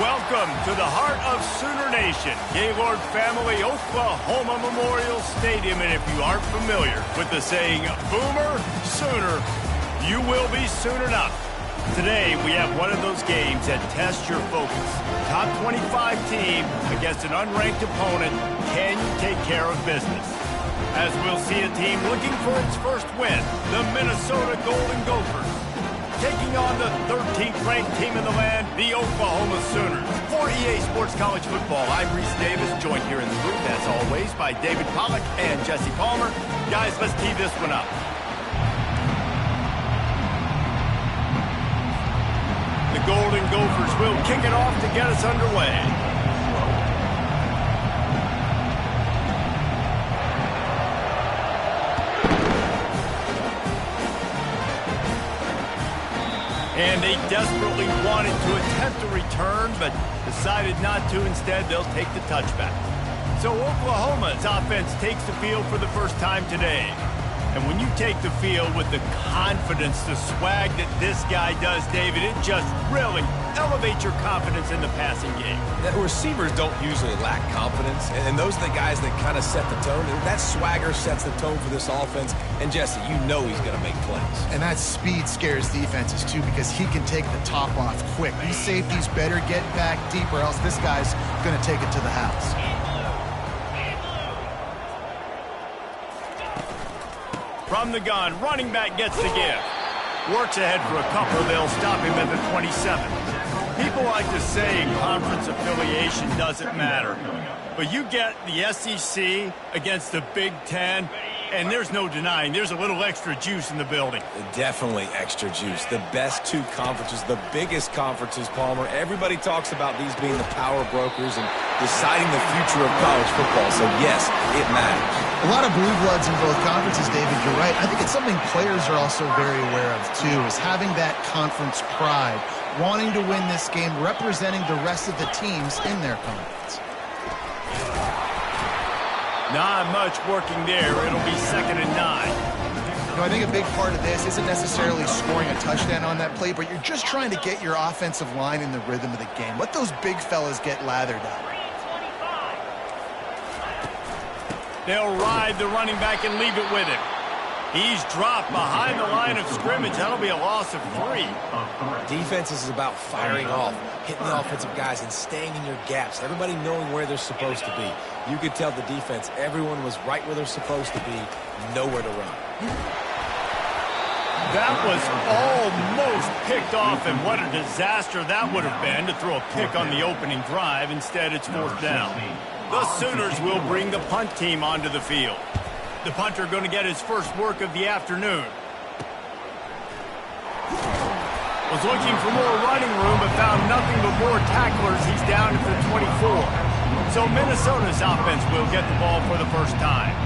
Welcome to the heart of Sooner Nation, Gaylord Family Oklahoma Memorial Stadium. And if you aren't familiar with the saying, Boomer, Sooner, you will be soon enough. Today, we have one of those games that tests your focus. Top 25 team against an unranked opponent. Can you take care of business? As we'll see a team looking for its first win, the Minnesota Golden Gophers, taking on the 13th ranked team in the land, the Oklahoma Sooners. For EA Sports College Football, I'm Reese Davis, joined here in the booth, as always, by David Pollack and Jesse Palmer. Guys, let's tee this one up. The Golden Gophers will kick it off to get us underway. And they desperately wanted to attempt a return, but decided not to. Instead, they'll take the touchback. So Oklahoma's offense takes the field for the first time today. And when you take the field with the confidence, the swag that this guy does, David, it just really elevates your confidence in the passing game. The receivers don't usually lack confidence, and those are the guys that kind of set the tone. And that swagger sets the tone for this offense. And Jesse, you know he's going to make plays. And that speed scares defenses too, because he can take the top off quick. These safeties better get back deep, or else this guy's going to take it to the house. From the gun, running back gets the give. Works ahead for a couple. They'll stop him at the 27. People like to say conference affiliation doesn't matter. But you get the SEC against the Big Ten, and there's no denying there's a little extra juice in the building. Definitely extra juice. The best two conferences, the biggest conferences, Palmer. Everybody talks about these being the power brokers and deciding the future of college football. So, yes, it matters. A lot of blue bloods in both conferences, David. You're right. I think it's something players are also very aware of, too, is having that conference pride, wanting to win this game, representing the rest of the teams in their conference. Not much working there. It'll be 2nd and 9. You know, I think a big part of this isn't necessarily scoring a touchdown on that play, but you're just trying to get your offensive line in the rhythm of the game. Let those big fellas get lathered up. They'll ride the running back and leave it with him. He's dropped behind the line of scrimmage. That'll be a loss of 3. Defense is about firing off, hitting the offensive guys, and staying in your gaps. Everybody knowing where they're supposed to be. You could tell the defense, everyone was right where they're supposed to be, nowhere to run. That was almost picked off, and what a disaster that would have been to throw a pick on the opening drive. Instead, it's 4th down. The Sooners will bring the punt team onto the field. The punter going to get his first work of the afternoon. Was looking for more running room, but found nothing but more tacklers. He's down at the 24. So Minnesota's offense will get the ball for the first time.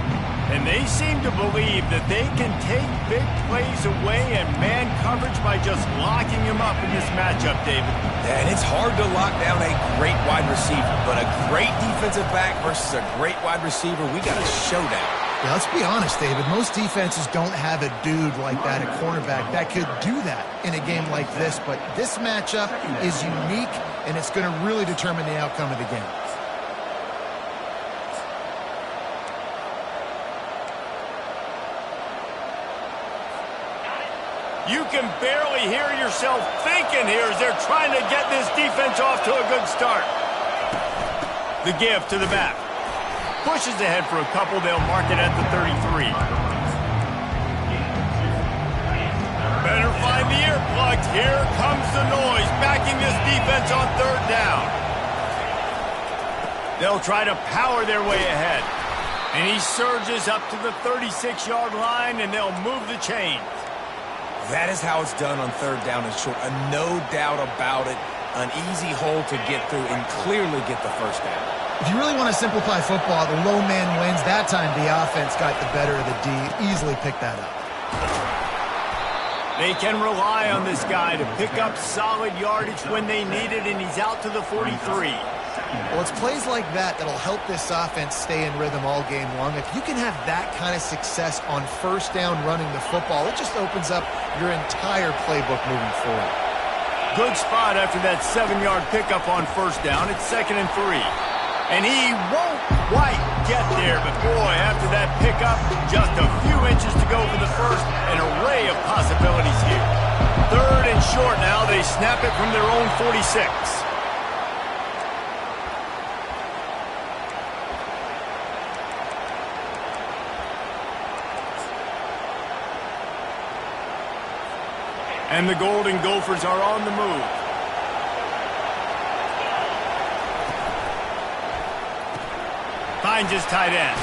And they seem to believe that they can take big plays away and man coverage by just locking him up in this matchup, David. And it's hard to lock down a great wide receiver, but a great defensive back versus a great wide receiver, we got a showdown. Yeah, let's be honest, David. Most defenses don't have a dude like that, a cornerback, that could do that in a game like this. But this matchup is unique, and it's going to really determine the outcome of the game. You can barely hear yourself thinking here as they're trying to get this defense off to a good start. The give to the back. Pushes ahead for a couple. They'll mark it at the 33. Better find the earplugs. Here comes the noise, backing this defense on 3rd down. They'll try to power their way ahead. And he surges up to the 36-yard line, and they'll move the chains. That is how it's done on 3rd down and short. No doubt about it. An easy hole to get through and clearly get the first down. If you really want to simplify football, the low man wins. That time the offense got the better of the D. Easily picked that up. They can rely on this guy to pick up solid yardage when they need it, and he's out to the 43. Well, it's plays like that that'll help this offense stay in rhythm all game long. If you can have that kind of success on 1st down running the football, it just opens up your entire playbook moving forward. Good spot after that 7-yard pickup on first down. It's 2nd and 3. And he won't quite get there, but boy, after that pickup, just a few inches to go for the first. An array of possibilities here. 3rd and short now. They snap it from their own 46. And the Golden Gophers are on the move. Finds his tight end.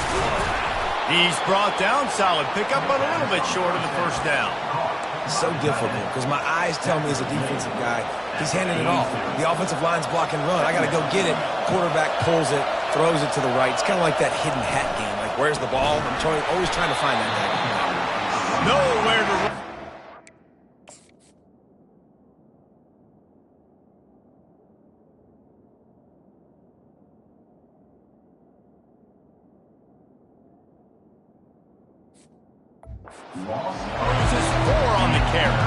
He's brought down. Solid pickup, but a little bit short of the first down. So difficult because my eyes tell me as a defensive guy, he's handing it off. The offensive line's block and run. I got to go get it. Quarterback pulls it, throws it to the right. It's kind of like that hidden hat game. Like, where's the ball? I'm always trying to find that guy. Nowhere to run. Loses 4 on the carry.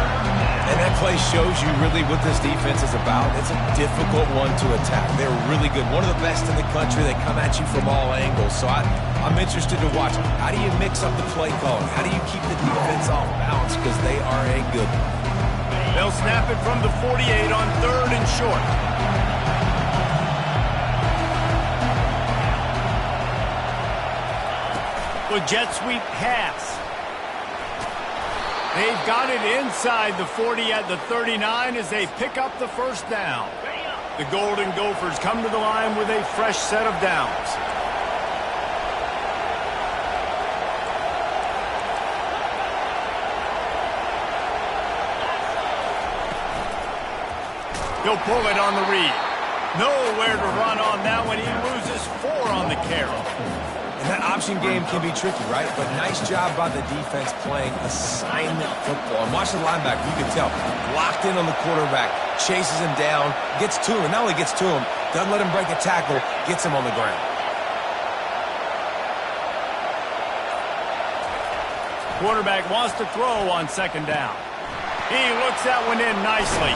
And that play shows you really what this defense is about. It's a difficult one to attack. They're really good. One of the best in the country. They come at you from all angles. So I'm interested to watch. How do you mix up the play calling? How do you keep the defense off balance? Because they are a good one. They'll snap it from the 48 on 3rd and short. The jet sweep pass. They've got it inside the 40 at the 39 as they pick up the first down. The Golden Gophers come to the line with a fresh set of downs. He'll pull it on the read. Nowhere to run on that one. He loses 4 on the carry. And that option game can be tricky, right? But nice job by the defense playing assignment football. And watch the linebacker, you can tell. Locked in on the quarterback, chases him down, gets to him. And not only gets to him, doesn't let him break a tackle, gets him on the ground. Quarterback wants to throw on 2nd down. He looks that one in nicely.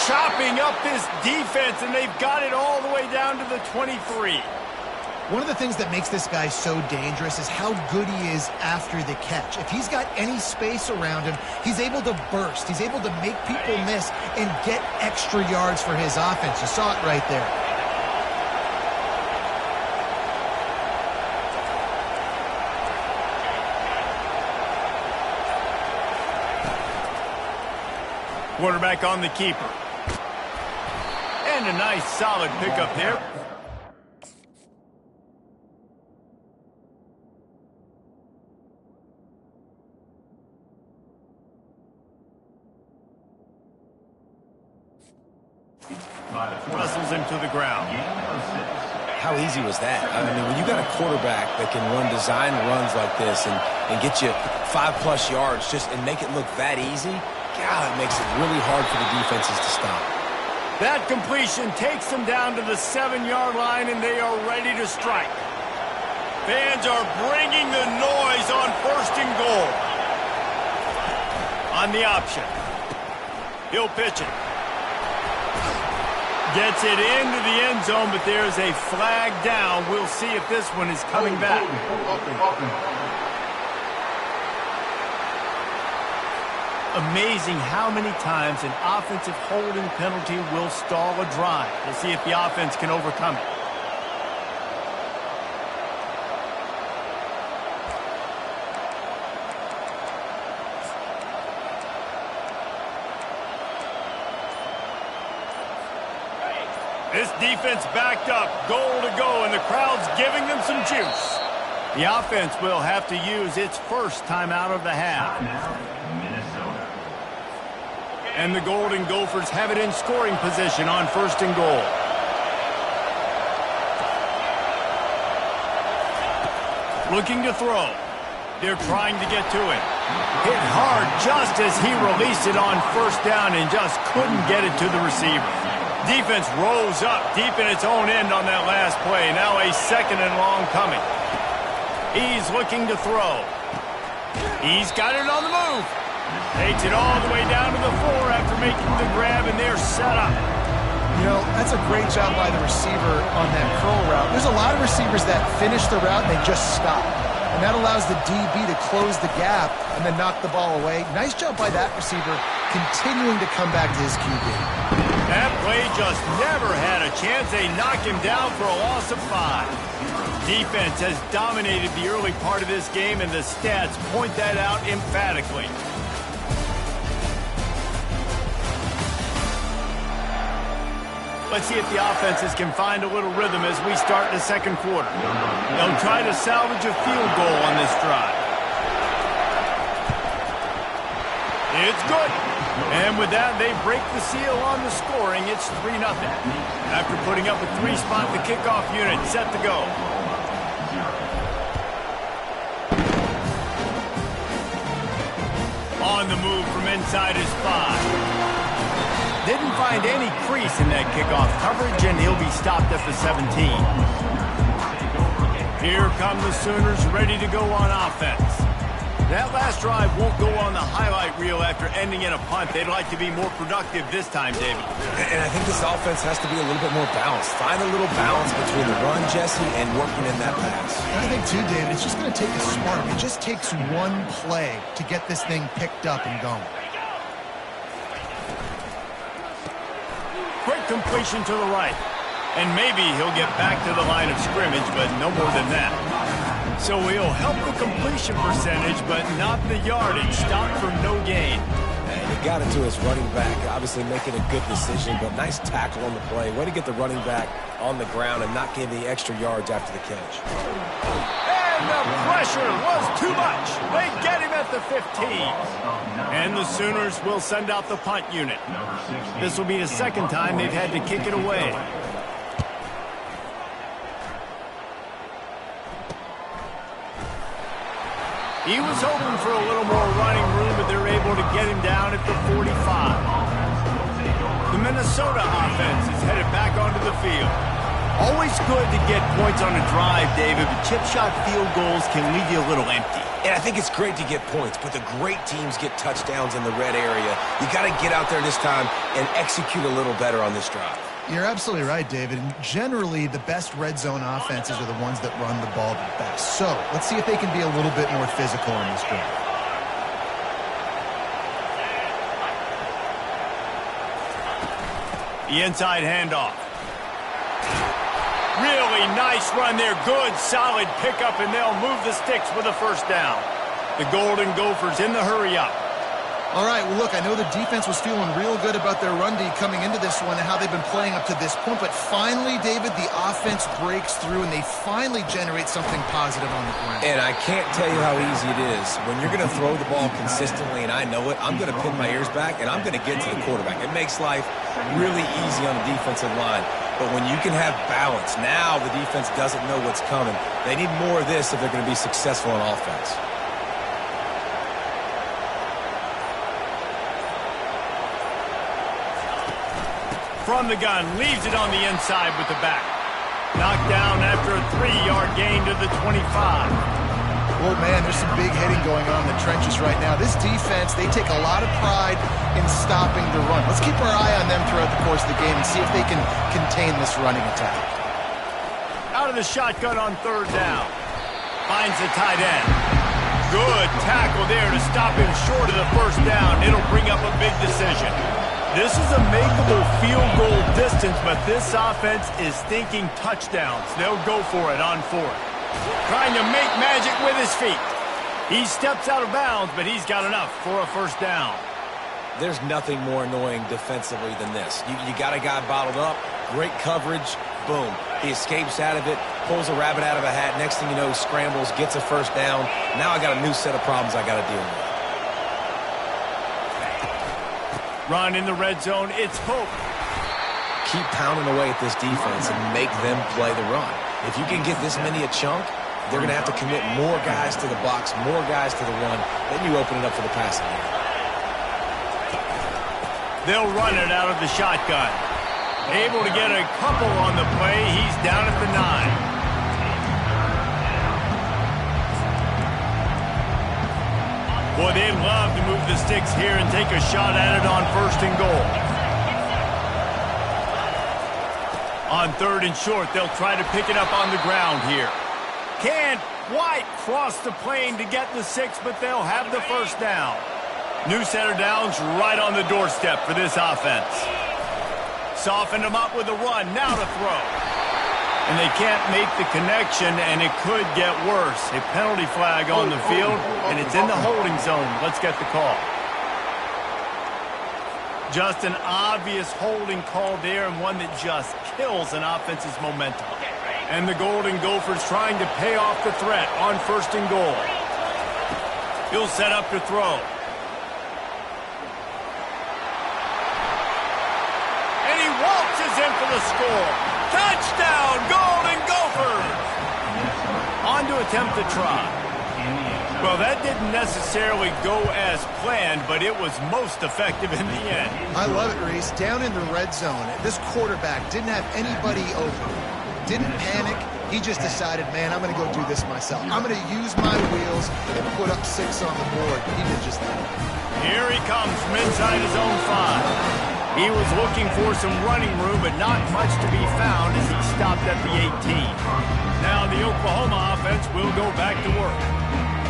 Chopping up this defense, and they've got it all the way down to the 23. One of the things that makes this guy so dangerous is how good he is after the catch. If he's got any space around him, he's able to burst. He's able to make people miss and get extra yards for his offense. You saw it right there. Quarterback on the keeper. And a nice solid pickup there. Wrestles him to the ground. How easy was that? I mean, when you got a quarterback that can run design runs like this and get you 5+ yards and make it look that easy, God, it makes it really hard for the defenses to stop. That completion takes them down to the 7-yard line, and they are ready to strike. Fans are bringing the noise on 1st and goal. On the option. He'll pitch it. Gets it into the end zone, but there's a flag down. We'll see if this one is coming back. Amazing how many times an offensive holding penalty will stall a drive. We'll see if the offense can overcome it. This defense backed up, goal to go, and the crowd's giving them some juice. The offense will have to use its first timeout of the half. And the Golden Gophers have it in scoring position on 1st and goal. Looking to throw. They're trying to get to it. Hit hard just as he released it on 1st down and just couldn't get it to the receiver. Defense rose up deep in its own end on that last play. Now a 2nd and long coming. He's looking to throw. He's got it on the move. Takes it all the way down to the floor after making the grab, and they're set up. You know, that's a great job by the receiver on that curl route. There's a lot of receivers that finish the route and they just stop. And that allows the DB to close the gap and then knock the ball away. Nice job by that receiver continuing to come back to his QB. That play just never had a chance. They knock him down for a loss of 5. Defense has dominated the early part of this game, and the stats point that out emphatically. Let's see if the offenses can find a little rhythm as we start the second quarter. They'll try to salvage a field goal on this drive. It's good. And with that, they break the seal on the scoring. It's 3-0. After putting up a 3-spot, the kickoff unit set to go. On the move from inside his 5. Didn't find any crease in that kickoff coverage, and he'll be stopped at the 17. Here come the Sooners ready to go on offense. That last drive won't go on the highlight reel after ending in a punt. They'd like to be more productive this time, David. And I think this offense has to be a little bit more balanced. Find a little balance between the run, Jesse, and working in that pass. And I think, too, David, it's just going to take a spark. It just takes one play to get this thing picked up and going. Quick completion to the right. And maybe he'll get back to the line of scrimmage, but no more than that. So he'll help the completion percentage, but not the yardage. Stopped for no gain. And he got it to his running back, obviously making a good decision, but nice tackle on the play. Way to get the running back on the ground and not give the extra yards after the catch. And the pressure was too much. They get him at the 15. And the Sooners will send out the punt unit. This will be the second time they've had to kick it away. He was hoping for a little more running room, but they're able to get him down at the 45. The Minnesota offense is headed back onto the field. Always good to get points on a drive, David, but chip shot field goals can leave you a little empty. And I think it's great to get points, but the great teams get touchdowns in the red area. You got to get out there this time and execute a little better on this drive. You're absolutely right, David. And generally, the best red zone offenses are the ones that run the ball the best. So let's see if they can be a little bit more physical in this drive. The inside handoff. Really nice run there. Good, solid pickup, and they'll move the sticks with a first down. The Golden Gophers in the hurry-up. All right, well, look, I know the defense was feeling real good about their run D coming into this one and how they've been playing up to this point, but finally, David, the offense breaks through and they finally generate something positive on the ground. And I can't tell you how easy it is. When you're going to throw the ball consistently, and I know it, I'm going to pin my ears back and I'm going to get to the quarterback. It makes life really easy on the defensive line. But when you can have balance, now the defense doesn't know what's coming. They need more of this if they're going to be successful on offense. From the gun, leaves it on the inside with the back. Knocked down after a 3-yard gain to the 25. Well, man, there's some big hitting going on in the trenches right now. This defense, they take a lot of pride in stopping the run. Let's keep our eye on them throughout the course of the game and see if they can contain this running attack. Out of the shotgun on third down. Finds the tight end. Good tackle there to stop him short of the first down. It'll bring up a big decision. This is a makeable field goal distance, but this offense is thinking touchdowns. They'll go for it on fourth. Trying to make magic with his feet. He steps out of bounds, but he's got enough for a first down. There's nothing more annoying defensively than this. You got a guy bottled up, great coverage, boom. He escapes out of it, pulls a rabbit out of a hat. Next thing you know, he scrambles, gets a first down. Now I got a new set of problems I got to deal with. Run in the red zone, it's Hope. Keep pounding away at this defense and make them play the run. If you can get this many a chunk, they're going to have to commit more guys to the box, more guys to the run. Then you open it up for the passing game. They'll run it out of the shotgun. Able to get a couple on the play. He's down at the 9. Boy, they'd love to move the sticks here and take a shot at it on 1st and goal. On 3rd and short, they'll try to pick it up on the ground here. Can't quite cross the plane to get the 6, but they'll have the 1st down. New set of downs right on the doorstep for this offense. Softened them up with a run, now to throw. And they can't make the connection, and it could get worse. A penalty flag on the field, and it's in the holding zone. Let's get the call. Just an obvious holding call there, and one that just kills an offense's momentum. And the Golden Gophers trying to pay off the threat on 1st and goal. He'll set up to throw. And he waltzes in for the score. Touchdown, Golden Gophers! On to attempt the try. Well, that didn't necessarily go as planned, but it was most effective in the end. I love it, Reese. Down in the red zone, this quarterback didn't have anybody open. Didn't panic. He just decided, man, I'm going to go do this myself. I'm going to use my wheels and put up 6 on the board. He did just that. Here he comes from inside his own 5. He was looking for some running room, but not much to be found as he stopped at the 18. Now the Oklahoma offense will go back to work.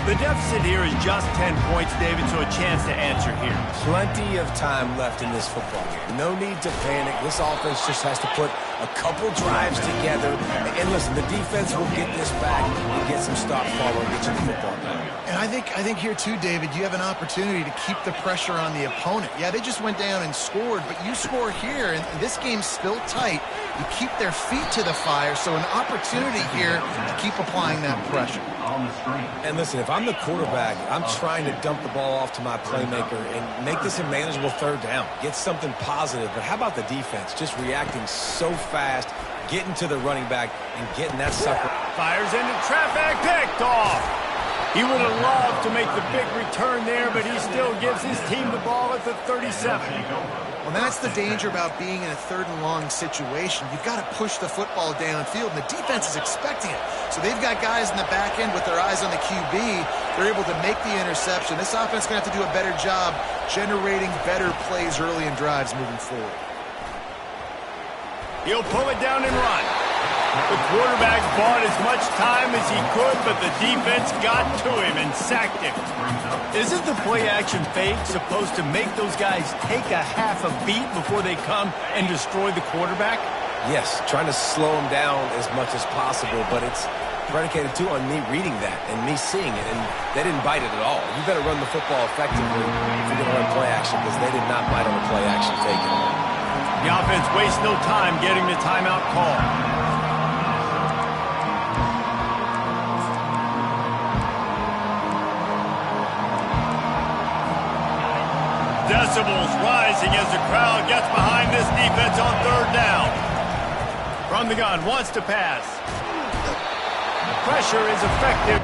The deficit here is just 10 points, David, so a chance to answer here. Plenty of time left in this football game. No need to panic. This offense just has to put a couple drives together. And listen, the defense will get this back and get some stops following, get you the football game. And I think here too, David, you have an opportunity to keep the pressure on the opponent. Yeah, they just went down and scored, but you score here, and this game's still tight. You keep their feet to the fire, so an opportunity here to keep applying that pressure. And listen, if I'm the quarterback, I'm trying to dump the ball off to my playmaker and make this a manageable 3rd down. Get something positive. But how about the defense? Just reacting so fast, getting to the running back, and getting that sucker. Fires into traffic, picked off. He would have loved to make the big return there, but he still gives his team the ball at the 37. Well, that's the danger about being in a 3rd and long situation. You've got to push the football downfield, and the defense is expecting it. So they've got guys in the back end with their eyes on the QB. They're able to make the interception. This offense is going to have to do a better job generating better plays early in drives moving forward. He'll pull it down and run. The quarterback bought as much time as he could, but the defense got to him and sacked him. Isn't the play-action fake supposed to make those guys take a half a beat before they come and destroy the quarterback? Yes, trying to slow him down as much as possible, but it's predicated, too, on me reading that and me seeing it, and they didn't bite it at all. You better run the football effectively if you're going to run play-action, because they did not bite on the play-action fake at all. The offense wastes no time getting the timeout call. Decibels rising as the crowd gets behind this defense on 3rd down. From the gun, wants to pass. Pressure is effective.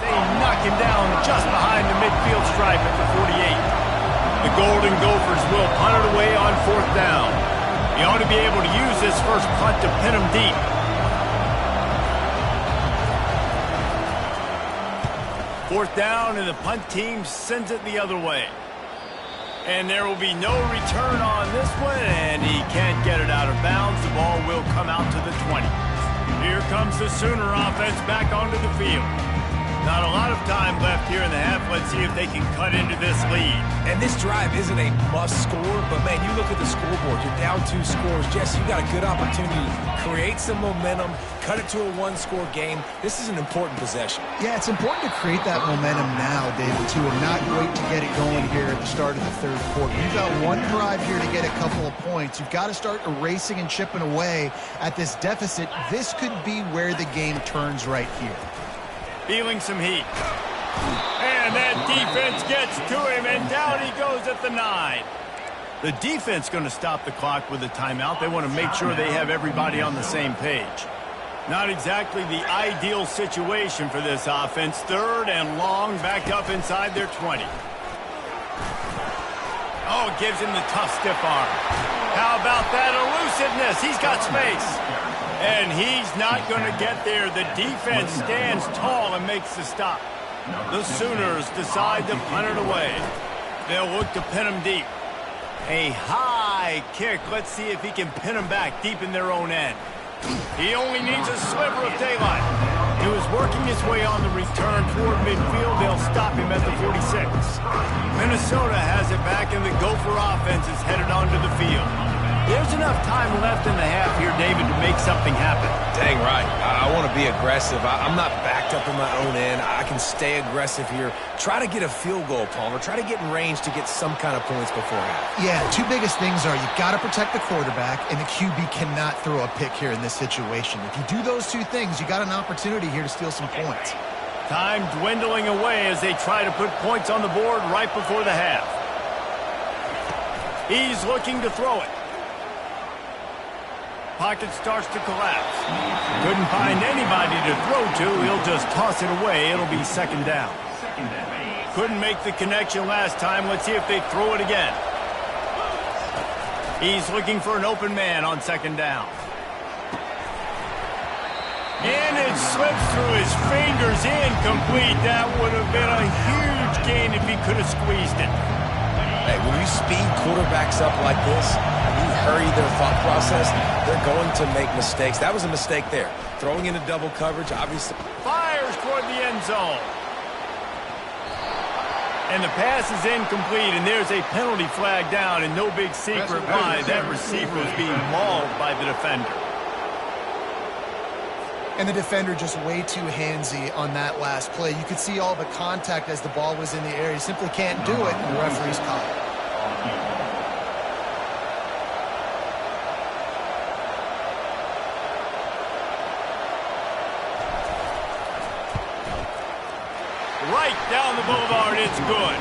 They knock him down just behind the midfield stripe at the 48. The Golden Gophers will punt it away on 4th down. He ought to be able to use this first punt to pin him deep. Fourth down, and the punt team sends it the other way. And there will be no return on this one, and he can't get it out of bounds. The ball will come out to the 20. Here comes the Sooner offense back onto the field. Not a lot of time left here in the half. Let's see if they can cut into this lead. And this drive isn't a must score, but, man, you look at the scoreboard. You're down 2 scores. Jesse, you got a good opportunity to create some momentum, cut it to a 1-score game. This is an important possession. Yeah, it's important to create that momentum now, David, too, and not wait to get it going here at the start of the 3rd quarter. You've got one drive here to get a couple of points. You've got to start erasing and chipping away at this deficit. This could be where the game turns right here. Feeling some heat. And that defense gets to him, and down he goes at the 9. The defense going to stop the clock with a timeout. They want to make sure they have everybody on the same page. Not exactly the ideal situation for this offense. 3rd and long, backed up inside their 20. Oh, gives him the tough stiff arm. How about that elusiveness? He's got space. And he's not going to get there. The defense stands tall and makes the stop. The Sooners decide to punt it away. They'll look to pin him deep. A high kick. Let's see if he can pin them back deep in their own end. He only needs a sliver of daylight. He was working his way on the return toward midfield. They'll stop him at the 46. Minnesota has it back, and the Gopher offense is headed onto the field. There's enough time left in the half here, David, to make something happen. Dang right. I want to be aggressive. I'm not backed up in my own end. I can stay aggressive here. Try to get a field goal, Palmer. Try to get in range to get some kind of points before half. Yeah, two biggest things are you've got to protect the quarterback, and the QB cannot throw a pick here in this situation. If you do those two things, you got an opportunity here to steal some points. Time dwindling away as they try to put points on the board right before the half. He's looking to throw it. Pocket starts to collapse. Couldn't find anybody to throw to. He'll just toss it away. It'll be second down. Couldn't make the connection last time. Let's see if they throw it again. He's looking for an open man on second down. And it slips through his fingers, incomplete. That would have been a huge gain if he could have squeezed it. Hey, when you speed quarterbacks up like this, you hurry their thought process, they're going to make mistakes. That was a mistake there. Throwing into double coverage, obviously. Fires toward the end zone. And the pass is incomplete, and there's a penalty flag down, and no big secret why that receiver was being mauled by the defender. And the defender just way too handsy on that last play. You could see all the contact as the ball was in the air. He simply can't do it, and the referee's caught it. Right down the boulevard, it's good.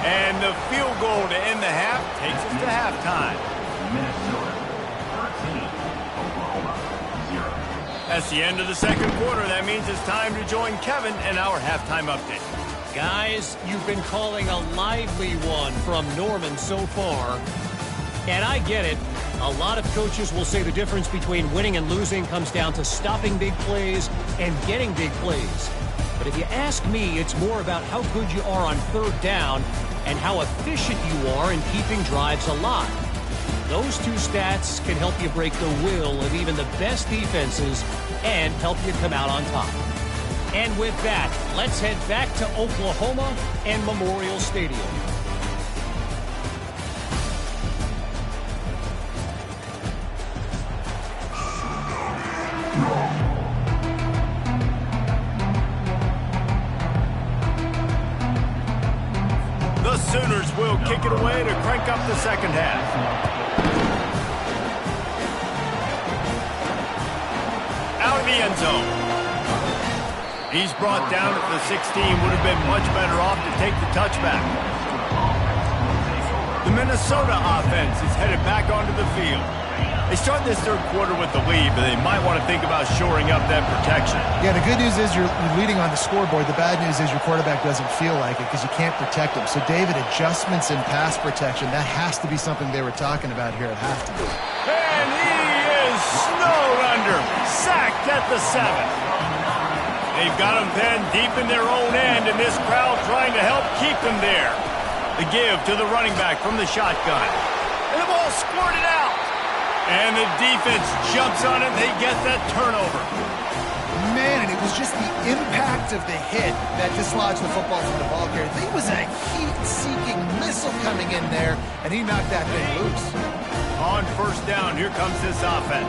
And the field goal to end the half takes us to halftime. That's the end of the second quarter. That means it's time to join Kevin in our halftime update. Guys, you've been calling a lively one from Norman so far. And I get it. A lot of coaches will say the difference between winning and losing comes down to stopping big plays and getting big plays. But if you ask me, it's more about how good you are on third down and how efficient you are in keeping drives alive. Those two stats can help you break the will of even the best defenses and help you come out on top. And with that, let's head back to Oklahoma and Memorial Stadium. The Sooners will kick it away to crank up the second half. Out of the end zone. He's brought down at the 16. Would have been much better off to take the touchback. The Minnesota offense is headed back onto the field. They start this third quarter with the lead, but they might want to think about shoring up that protection. Yeah, the good news is you're leading on the scoreboard. The bad news is your quarterback doesn't feel like it because you can't protect him. So, David, adjustments in pass protection, that has to be something they were talking about here at halftime. And he is snowed under, sacked at the 7. They've got him pinned deep in their own end, and this crowd trying to help keep them there. The give to the running back from the shotgun. And the ball squirted out. And the defense jumps on it. They get that turnover. Man, and it was just the impact of the hit that dislodged the football from the ball carrier. There was a heat-seeking missile coming in there, and he knocked that thing loose. On first down, here comes this offense.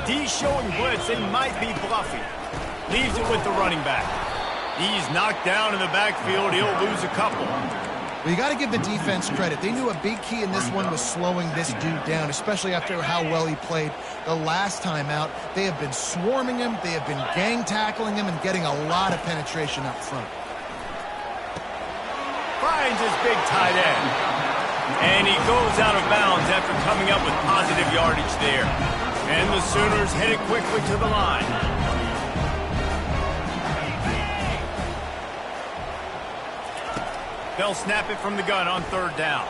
D showing blitz. They might be bluffing. Leaves it with the running back. He's knocked down in the backfield. He'll lose a couple. Well, you got to give the defense credit. They knew a big key in this one was slowing this dude down, especially after how well he played the last time out. They have been swarming him. They have been gang tackling him and getting a lot of penetration up front. Finds his big tight end. And he goes out of bounds after coming up with positive yardage there. And the Sooners headed quickly to the line. They'll snap it from the gun on third down.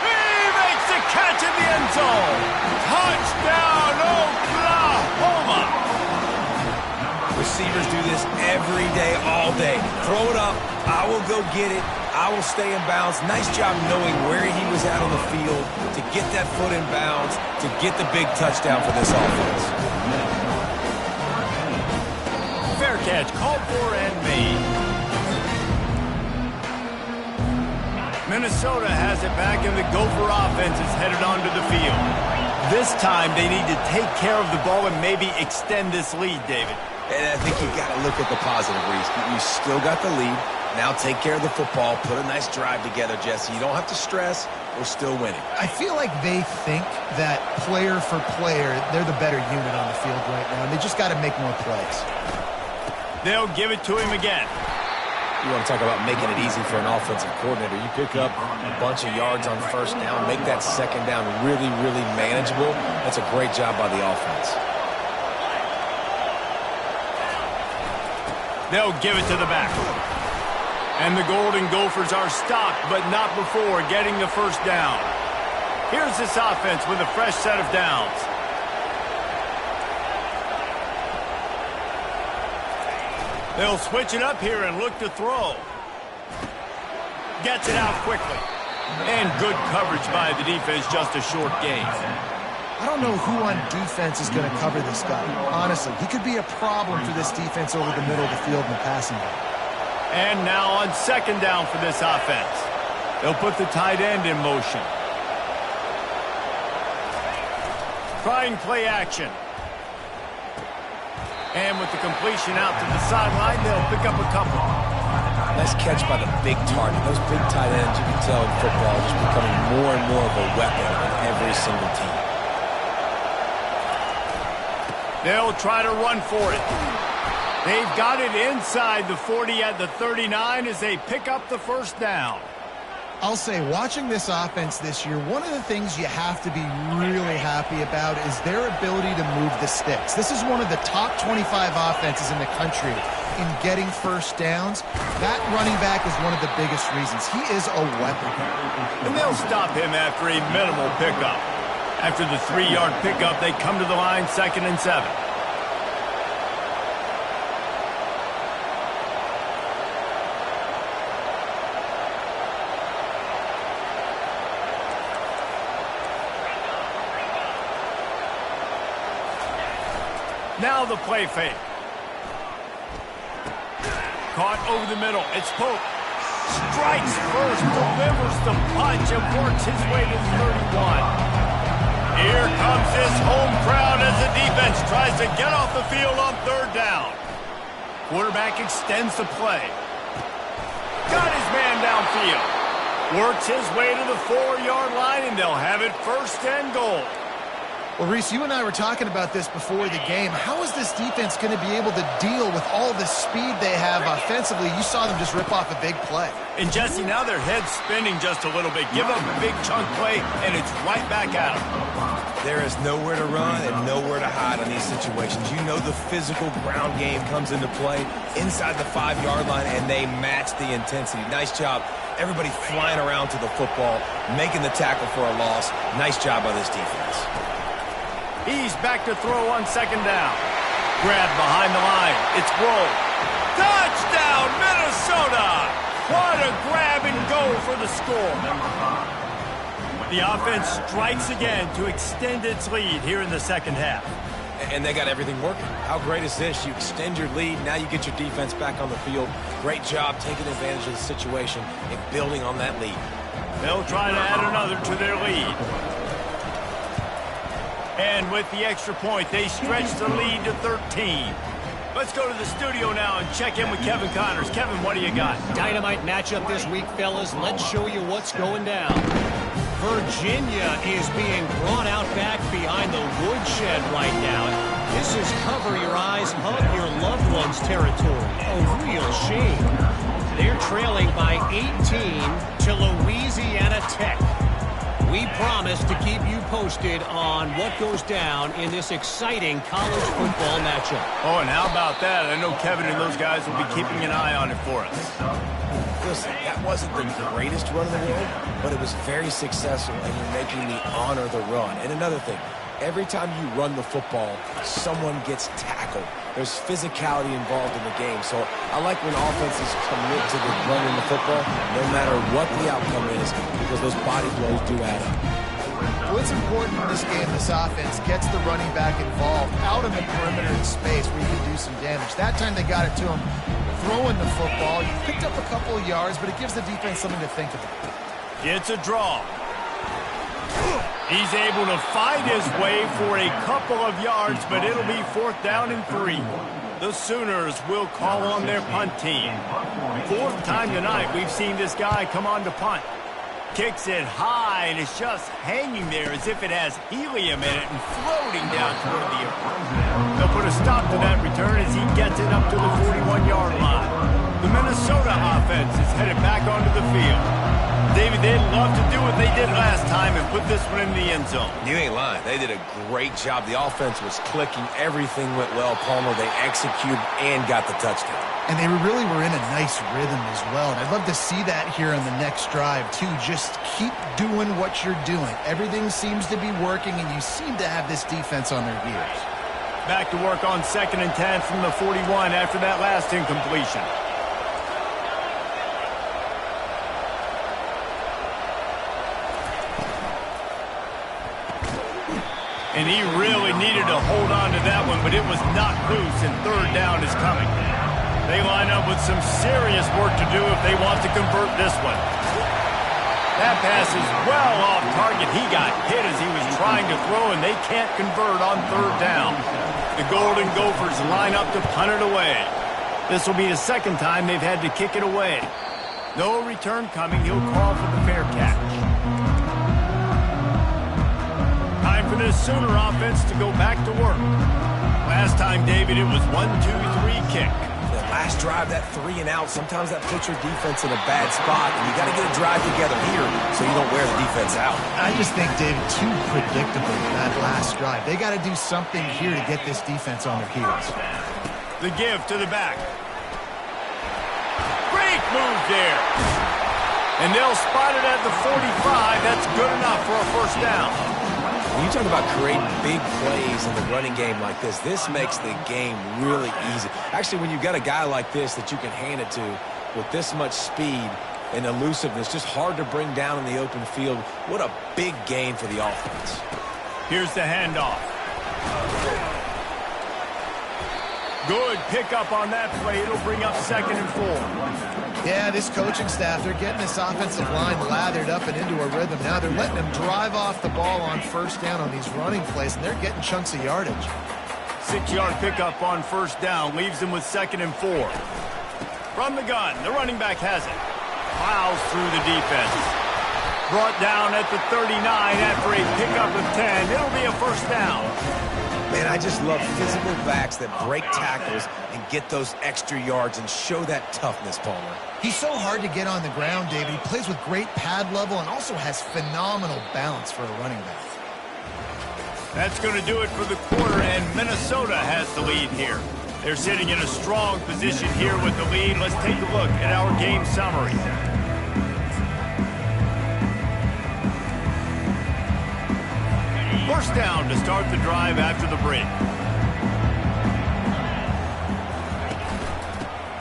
He makes the catch in the end zone. Touchdown, Oklahoma. Receivers do this every day, all day. Throw it up. I will go get it. I will stay in bounds. Nice job knowing where he was at on the field to get that foot in bounds, to get the big touchdown for this offense. Fair catch, called for and made. Minnesota has it back, and the Gopher offense is headed onto the field. This time, they need to take care of the ball and maybe extend this lead, David. And I think you got to look at the positive, Reese. You still got the lead. Now take care of the football. Put a nice drive together, Jesse. You don't have to stress. We're still winning. I feel like they think that player for player, they're the better unit on the field right now, and they just got to make more plays. They'll give it to him again. You want to talk about making it easy for an offensive coordinator. You pick up a bunch of yards on first down, make that second down really, really manageable. That's a great job by the offense. They'll give it to the back. And the Golden Gophers are stopped, but not before getting the first down. Here's this offense with a fresh set of downs. They'll switch it up here and look to throw. Gets it out quickly. And good coverage by the defense, just a short gain. I don't know who on defense is going to cover this guy. Honestly, he could be a problem for this defense over the middle of the field in the passing game. And now on second down for this offense. They'll put the tight end in motion. Trying play action. And with the completion out to the sideline, they'll pick up a couple. Nice catch by the big target. Those big tight ends, you can tell in football, just becoming more and more of a weapon on every single team. They'll try to run for it. They've got it inside the 40 at the 39 as they pick up the first down. I'll say, watching this offense this year, one of the things you have to be really happy about is their ability to move the sticks. This is one of the top 25 offenses in the country in getting first downs. That running back is one of the biggest reasons. He is a weapon. And they'll stop him after a minimal pickup. After the 3-yard pickup, they come to the line, 2nd and 7. Now the play fake. Caught over the middle. It's Pope. Strikes first, delivers the punch, and works his way to the 31. Here comes this home crowd as the defense tries to get off the field on third down. Quarterback extends the play. Got his man downfield. Works his way to the 4-yard line, and they'll have it 1st and goal. Well, Reese, you and I were talking about this before the game. How is this defense going to be able to deal with all the speed they have offensively? You saw them just rip off a big play. And, Jesse, now their head's spinning just a little bit. Give them a big chunk play, and it's right back at them. There is nowhere to run and nowhere to hide in these situations. You know the physical ground game comes into play inside the 5-yard line, and they match the intensity. Nice job. Everybody flying around to the football, making the tackle for a loss. Nice job by this defense. He's back to throw on 2nd down. Grabbed behind the line. It's Rowe. Touchdown, Minnesota! What a grab and go for the score. The offense strikes again to extend its lead here in the second half. And they got everything working. How great is this? You extend your lead. Now you get your defense back on the field. Great job taking advantage of the situation and building on that lead. They'll try to add another to their lead. And with the extra point, they stretch the lead to 13. Let's go to the studio now and check in with Kevin Connors. Kevin, what do you got? Dynamite matchup this week, fellas. Let's show you what's going down. Virginia is being brought out back behind the woodshed right now. This is cover your eyes, hug your loved ones territory. A real shame. They're trailing by 18 to Louisiana Tech. We promise to keep you posted on what goes down in this exciting college football matchup. Oh, and how about that? I know Kevin and those guys will be keeping an eye on it for us. Listen, that wasn't the greatest run in the world, but it was very successful, and you're making me honor the run. And another thing, every time you run the football, someone gets tackled. There's physicality involved in the game. So I like when offenses commit to the running the football, no matter what the outcome is, because those body blows do add up. Well, it's important in this game this offense gets the running back involved out in the perimeter in space where you can do some damage. That time they got it to him throwing the football. He picked up a couple of yards, but it gives the defense something to think about. It's a draw. He's able to find his way for a couple of yards, but it'll be 4th down and 3. The Sooners will call on their punt team. 4th time tonight we've seen this guy come on to punt. Kicks it high, and it's just hanging there as if it has helium in it and floating down toward the earth. They'll put a stop to that return as he gets it up to the 41-yard line. The Minnesota offense is headed back onto the field. David, they'd love to do what they did last time and put this one in the end zone. You ain't lying. They did a great job. The offense was clicking. Everything went well, Palmer. They executed and got the touchdown. And they really were in a nice rhythm as well. And I'd love to see that here in the next drive, too. Just keep doing what you're doing. Everything seems to be working, and you seem to have this defense on their heels. Back to work on 2nd and 10 from the 41 after that last incompletion. And he really needed to hold on to that one, but it was not loose, and 3rd down is coming. They line up with some serious work to do if they want to convert this one. That pass is well off target. He got hit as he was trying to throw, and they can't convert on 3rd down. The Golden Gophers line up to punt it away. This will be the 2nd time they've had to kick it away. No return coming. He'll call for the fair catch. Time for this Sooner offense to go back to work. Last time, David, it was 1-2-3 kick. Last drive, that 3 and out, sometimes that puts your defense in a bad spot, and you got to get a drive together here so you don't wear the defense out. I just think, David, too predictable that last drive. They got to do something here to get this defense on their heels. The give to the back. Great move there. And they'll spot it at the 45. That's good enough for a 1st down. When you talk about creating big plays in the running game like this makes the game really easy. Actually, when you've got a guy like this that you can hand it to with this much speed and elusiveness, just hard to bring down in the open field, what a big gain for the offense. Here's the handoff. Good pickup on that play. It'll bring up 2nd and 4. Yeah, this coaching staff, they're getting this offensive line lathered up and into a rhythm. Now they're letting them drive off the ball on 1st down on these running plays, and they're getting chunks of yardage. 6-yard pickup on 1st down leaves them with 2nd and 4. From the gun, the running back has it. Plows through the defense. Brought down at the 39 after a pickup of 10. It'll be a 1st down. Man, I just love physical backs that break tackles and get those extra yards and show that toughness, Palmer. He's so hard to get on the ground, David. He plays with great pad level and also has phenomenal balance for a running back. That's going to do it for the quarter, and Minnesota has the lead here. They're sitting in a strong position here with the lead. Let's take a look at our game summary. First down to start the drive after the break.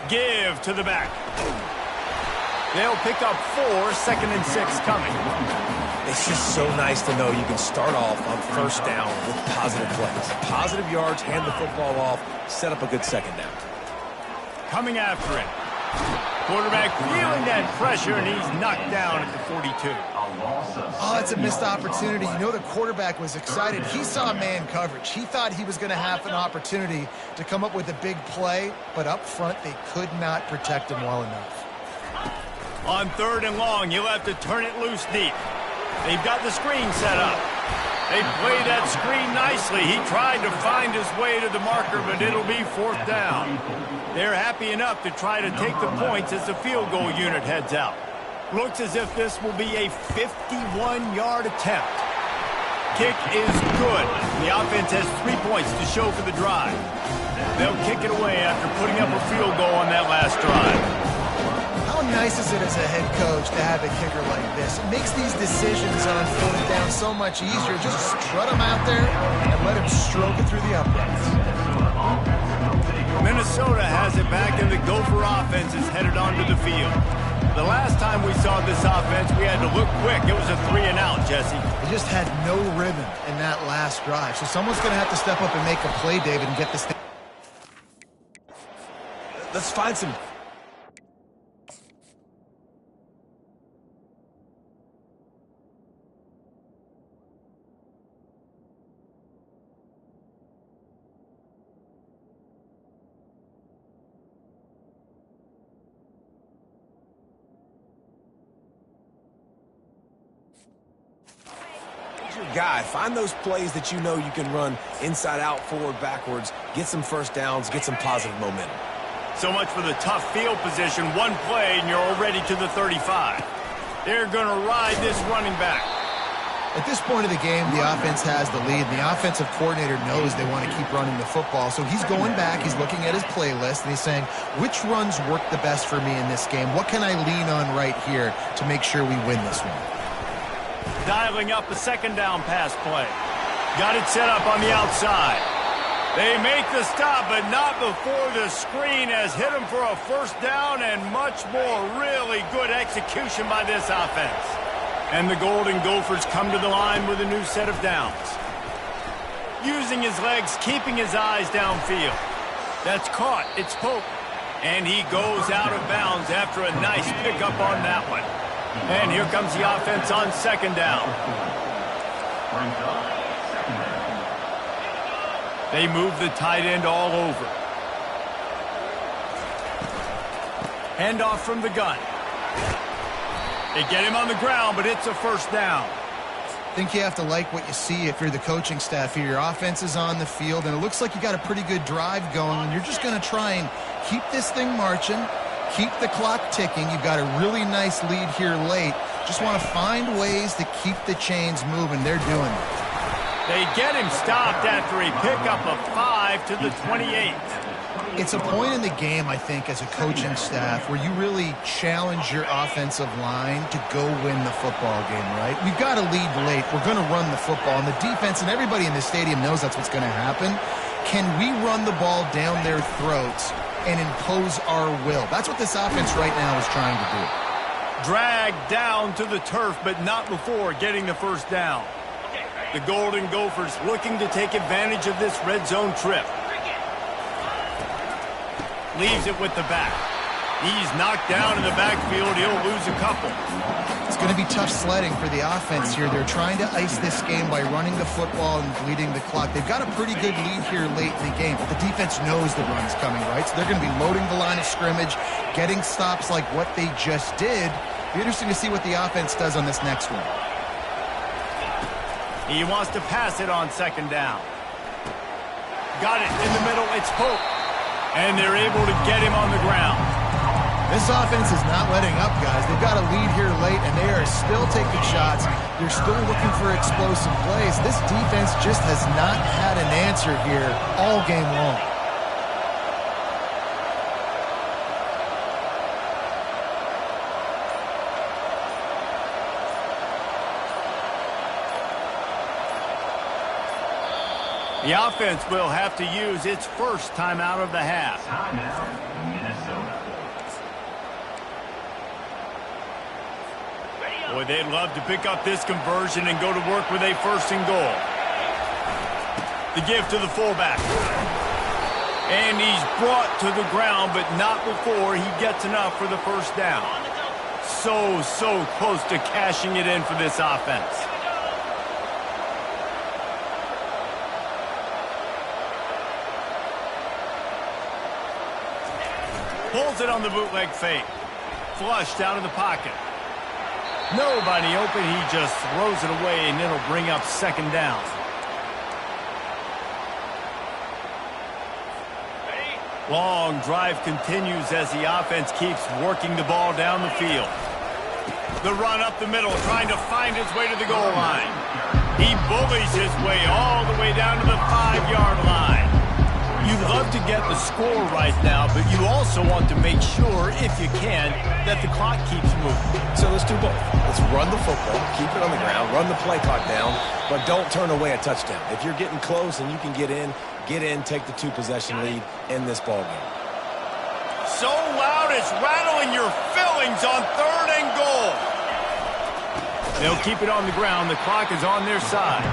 Give to the back. They'll pick up 4, 2nd and 6 coming. It's just so nice to know you can start off on 1st down with positive plays. Positive yards, hand the football off, set up a good 2nd down. Coming after it. Quarterback feeling that pressure, and he's knocked down at the 42. Oh, that's a missed opportunity. You know the quarterback was excited. He saw man coverage. He thought he was going to have an opportunity to come up with a big play, but up front they could not protect him well enough. On 3rd and long, you'll have to turn it loose deep. They've got the screen set up. They played that screen nicely. He tried to find his way to the marker, but it'll be 4th down. They're happy enough to try to take the points as the field goal unit heads out. Looks as if this will be a 51-yard attempt. Kick is good. The offense has 3 points to show for the drive. They'll kick it away after putting up a field goal on that last drive. How How nice is it as a head coach to have a kicker like this? It makes these decisions on fourth down so much easier. Just strut him out there and let him stroke it through the uprights. Minnesota has it back, and the Gopher offense is headed onto the field. The last time we saw this offense, we had to look quick. It was a 3-and-out, Jesse. They just had no rhythm in that last drive. So someone's going to have to step up and make a play, David, and get this thing. Let's find some... guy. Find those plays that you know you can run inside out, forward, backwards, get some first downs, get some positive momentum. So much for the tough field position. One play, and you're already to the 35. They're going to ride this running back. At this point of the game, the offense has the lead. The offensive coordinator knows they want to keep running the football. So he's going back, he's looking at his playlist, and he's saying, which runs work the best for me in this game? What can I lean on right here to make sure we win this one? Dialing up a second down pass play. Got it set up on the outside. They make the stop, but not before the screen has hit them for a first down, and much more. Really good execution by this offense. And the Golden Gophers come to the line with a new set of downs. Using his legs, keeping his eyes downfield. That's caught. It's Pope. And he goes out of bounds after a nice pickup on that one. And here comes the offense on second down. They move the tight end all over. Handoff from the gun. They get him on the ground, but it's a first down. I think you have to like what you see if you're the coaching staff here. Your offense is on the field, and it looks like you got a pretty good drive going, and you're just going to try and keep this thing marching. Keep the clock ticking. You've got a really nice lead here late. Just want to find ways to keep the chains moving. They're doing it. They get him stopped after a pickup of 5 to the 28. It's a point in the game, I think, as a coaching staff, where you really challenge your offensive line to go win the football game, right? We've got to lead late. We're going to run the football. And the defense and everybody in the stadium knows that's what's going to happen. Can we run the ball down their throats and impose our will? That's what this offense right now is trying to do. Dragged down to the turf, but not before getting the first down. The Golden Gophers looking to take advantage of this red zone trip. Leaves it with the back. He's knocked down in the backfield. He'll lose a couple. It's going to be tough sledding for the offense here. They're trying to ice this game by running the football and bleeding the clock. They've got a pretty good lead here late in the game, but the defense knows the run's coming, right? So they're going to be loading the line of scrimmage, getting stops like what they just did. Be interesting to see what the offense does on this next one. He wants to pass it on second down. Got it in the middle. It's Pope. And they're able to get him on the ground. This offense is not letting up, guys. They've got a lead here late, and they are still taking shots. They're still looking for explosive plays. This defense just has not had an answer here all game long. The offense will have to use its first timeout of the half. Timeout, Minnesota. Boy, they'd love to pick up this conversion and go to work with a first and goal. The give to the fullback. And he's brought to the ground, but not before he gets enough for the first down. So close to cashing it in for this offense. Pulls it on the bootleg fake. Flushed out of the pocket. Nobody open. He just throws it away, and it'll bring up second down. Long drive continues as the offense keeps working the ball down the field. The run up the middle, trying to find his way to the goal line. He bullies his way all the way down to the 5-yard line. You'd love to get the score right now, but you also want to make sure, if you can, that the clock keeps moving. So let's do both. Let's run the football, keep it on the ground, run the play clock down, but don't turn away a touchdown. If you're getting close and you can get in, take the 2-possession lead in this ballgame. So loud it's rattling your fillings on 3rd and goal. They'll keep it on the ground. The clock is on their side.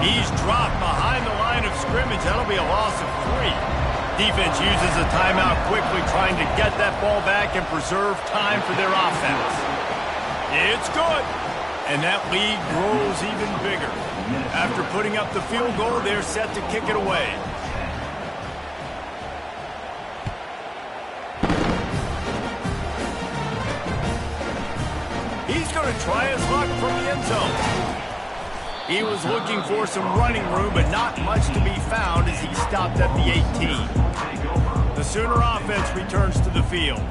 He's dropped behind the line of scrimmage. That'll be a loss of 3. Defense uses a timeout quickly, trying to get that ball back and preserve time for their offense. It's good. And that lead grows even bigger. After putting up the field goal, they're set to kick it away. He's going to try his luck from the end zone. He was looking for some running room, but not much to be found as he stopped at the 18. The Sooner offense returns to the field.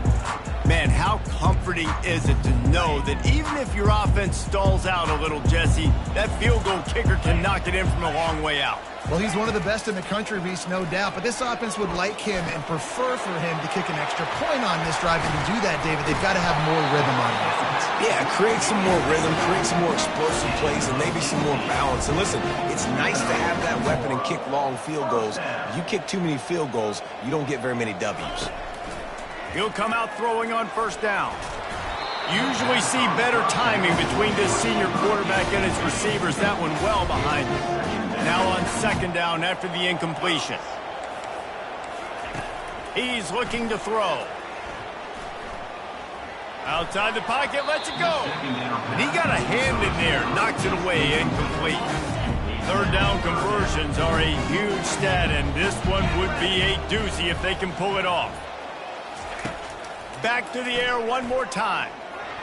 Man, how comforting is it to know that even if your offense stalls out a little, Jesse, that field goal kicker can knock it in from a long way out. Well, he's one of the best in the country, Reese, no doubt. But this offense would like him and prefer for him to kick an extra point on this drive. And to do that, David, they've got to have more rhythm on offense. Yeah, create some more rhythm, create some more explosive plays, and maybe some more balance. And listen, it's nice to have that weapon and kick long field goals. If you kick too many field goals, you don't get very many W's. He'll come out throwing on 1st down. Usually see better timing between this senior quarterback and his receivers. That one well behind him. Now on 2nd down after the incompletion. He's looking to throw. Outside the pocket, lets it go. And he got a hand in there, knocks it away, incomplete. 3rd down conversions are a huge stat, and this one would be a doozy if they can pull it off. Back to the air one more time.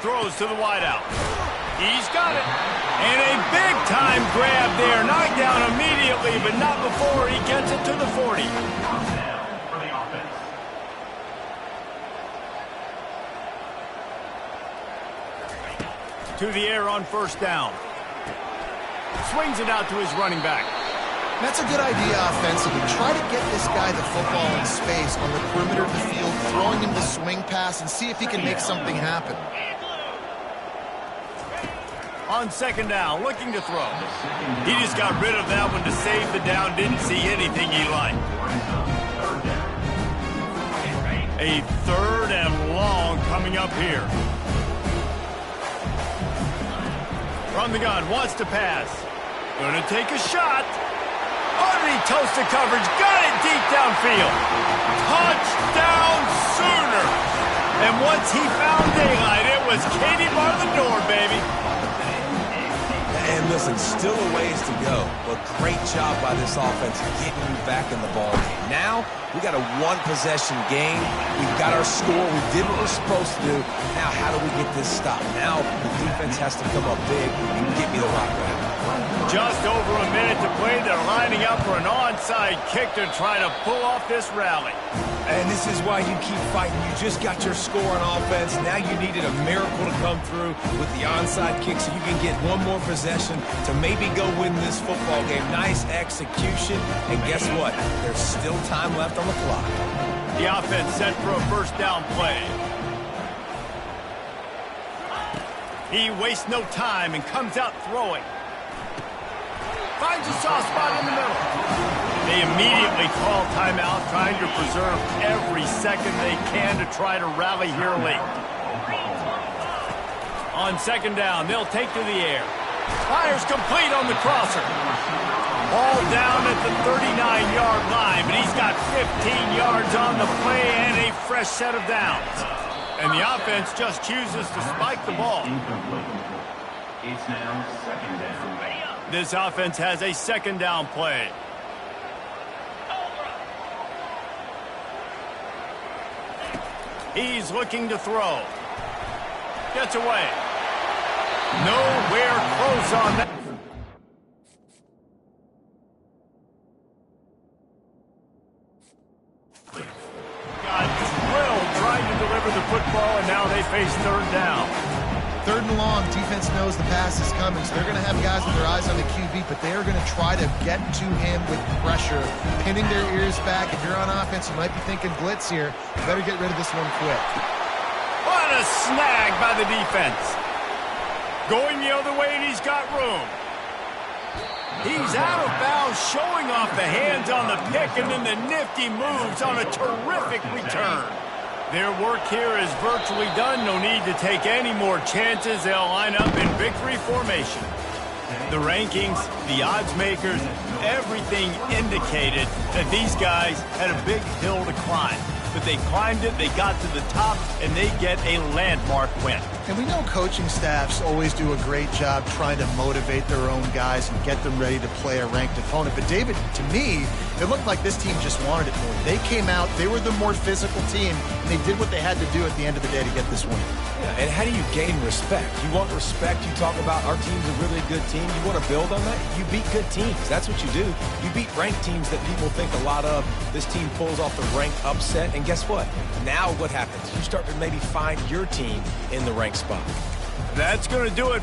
Throws to the wideout. He's got it. And a big-time grab there. Knocked down immediately, but not before he gets it to the 40. To the air on 1st down. Swings it out to his running back. That's a good idea offensively. Try to get this guy the football in space on the perimeter of the field, throwing him the swing pass, and see if he can make something happen. On 2nd down, looking to throw. He just got rid of that one to save the down. Didn't see anything he liked. A 3rd and long coming up here. From the gun, wants to pass. Gonna take a shot. Underneath toasted coverage, got it deep downfield. Touchdown Sooner. And once he found daylight, it was Katie bar the door, baby. And listen, still a ways to go, but great job by this offense getting you back in the ballgame. Now, we got a 1-possession game. We've got our score. We did what we're supposed to do. Now, how do we get this stopped? Now, the defense has to come up big and get me the rock back. Just over a minute to play. They're lining up for an onside kick to try to pull off this rally. And this is why you keep fighting. You just got your score on offense. Now you needed a miracle to come through with the onside kick so you can get one more possession to maybe go win this football game. Nice execution. And guess what? There's still time left on the clock. The offense set for a 1st down play. He wastes no time and comes out throwing. Finds a soft spot in the middle. They immediately call timeout, trying to preserve every second they can to try to rally here late. On 2nd down, they'll take to the air. Fires complete on the crosser. Ball down at the 39-yard line, but he's got 15 yards on the play and a fresh set of downs. And the offense just chooses to spike the ball. It's now 2nd down. This offense has a 2nd down play. He's looking to throw. Gets away. Nowhere close on that. Got drilled trying to deliver the football, and now they face 3rd down. 3rd and long, defense defense knows the pass is coming, so they're going to have guys with their eyes on the QB, but they are going to try to get to him with pressure, pinning their ears back. If you're on offense, you might be thinking blitz here. You better get rid of this one quick. What a snag by the defense. Going the other way, and he's got room. He's out of bounds, showing off the hands on the pick, and then the nifty moves on a terrific return. Their work here is virtually done. No need to take any more chances. They'll line up in victory formation. The rankings, the odds makers, everything indicated that these guys had a big hill to climb. But they climbed it, they got to the top, and they get a landmark win. And we know coaching staffs always do a great job trying to motivate their own guys and get them ready to play a ranked opponent. But David, to me, it looked like this team just wanted it more. They came out, they were the more physical team, and they did what they had to do at the end of the day to get this win. Yeah, and how do you gain respect? You want respect, you talk about our team's a really good team. You want to build on that? You beat good teams. That's what you do. You beat ranked teams that people think a lot of. This team pulls off the ranked upset, and guess what? Now what happens? You start to maybe find your team in the ranked spot. That's going to do it.